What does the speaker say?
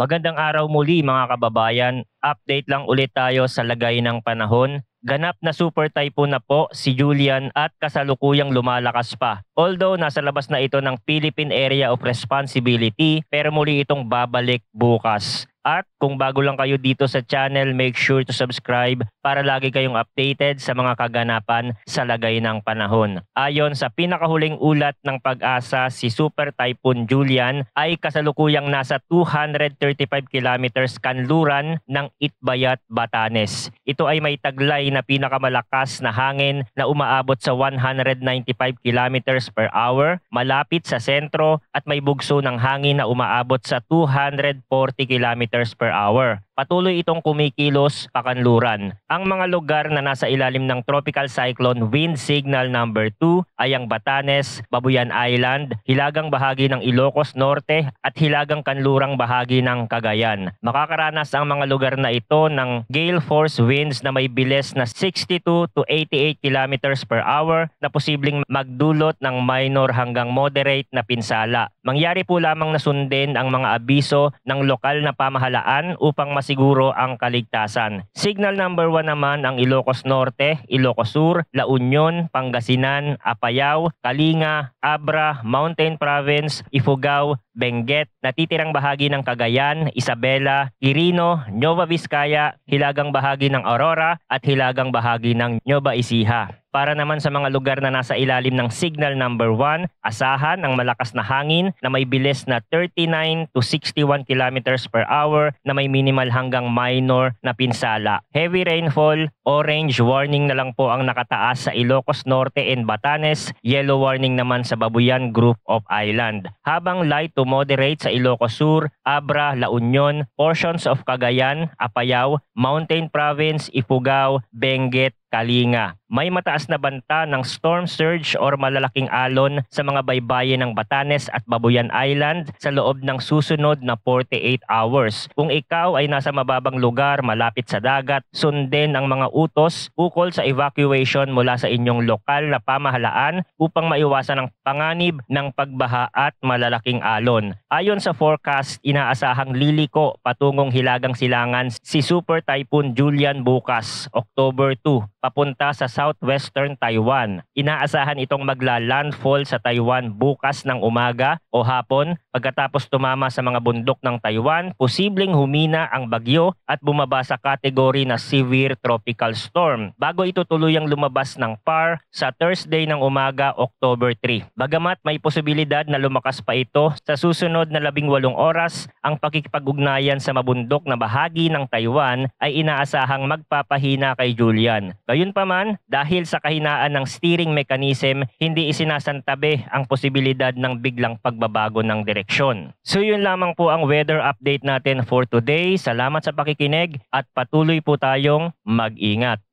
Magandang araw muli mga kababayan. Update lang ulit tayo sa lagay ng panahon. Ganap na super typhoon na po si Julian at kasalukuyang lumalakas pa. Although nasa labas na ito ng Philippine Area of Responsibility, pero muli itong babalik bukas. At kung bago lang kayo dito sa channel, make sure to subscribe para lagi kayong updated sa mga kaganapan sa lagay ng panahon. Ayon sa pinakahuling ulat ng Pag-asa, si Super Typhoon Julian ay kasalukuyang nasa 235 kilometers kanluran ng Itbayat, Batanes. Ito ay may taglay na pinakamalakas na hangin na umaabot sa 195 kilometers per hour, malapit sa sentro at may bugso ng hangin na umaabot sa 240 kilometers per hour. Patuloy itong kumikilos pakanluran. Ang mga lugar na nasa ilalim ng Tropical Cyclone Wind Signal number 2 ay ang Batanes, Babuyan Island, hilagang bahagi ng Ilocos Norte at hilagang kanlurang bahagi ng Cagayan. Makakaranas ang mga lugar na ito ng gale force winds na may bilis na 62 to 88 kilometers per hour na posibleng magdulot ng minor hanggang moderate na pinsala. Mangyari po lamang na sundin ang mga abiso ng lokal na pamahalaan upang masiguro ang kaligtasan. Signal number 1 naman ang Ilocos Norte, Ilocos Sur, La Union, Pangasinan, Apayao, Kalinga, Abra, Mountain Province, Ifugao, Benguet, natitirang bahagi ng Cagayan, Isabela, Quirino, Nueva Vizcaya, hilagang bahagi ng Aurora at hilagang bahagi ng Nueva Ecija. Para naman sa mga lugar na nasa ilalim ng signal number 1, asahan ang malakas na hangin na may bilis na 39 to 61 kilometers per hour na may minimal hanggang minor na pinsala. Heavy rainfall, orange warning na lang po ang nakataas sa Ilocos Norte and Batanes, yellow warning naman sa Babuyan Group of Island. Habang light to moderate sa Ilocos Sur, Abra, La Union, portions of Cagayan, Apayao, Mountain Province, Ifugao, Benguet, Kalinga. May mataas na banta ng storm surge or malalaking alon sa mga baybayin ng Batanes at Babuyan Island sa loob ng susunod na 48 hours. Kung ikaw ay nasa mababang lugar malapit sa dagat, sundin ang mga utos ukol sa evacuation mula sa inyong lokal na pamahalaan upang maiwasan ang panganib ng pagbaha at malalaking alon. Ayon sa forecast, inaasahang liliko patungong Hilagang Silangan si Super Typhoon Julian bukas, October 2. Papunta sa southwestern Taiwan. Inaasahan itong magla-landfall sa Taiwan bukas ng umaga o hapon. Pagkatapos tumama sa mga bundok ng Taiwan, posibleng humina ang bagyo at bumaba sa kategory na severe tropical storm bago ito tuluyang lumabas ng PAR sa Thursday ng umaga, October 3. Bagamat may posibilidad na lumakas pa ito sa susunod na 18 oras, ang pakikipag-ugnayan sa mabundok na bahagi ng Taiwan ay inaasahang magpapahina kay Julian. Gayunpaman, dahil sa kahinaan ng steering mechanism, hindi isinasantabi ang posibilidad ng biglang pagbabago ng direksyon. So yun lamang po ang weather update natin for today. Salamat sa pakikinig at patuloy po tayong mag-ingat.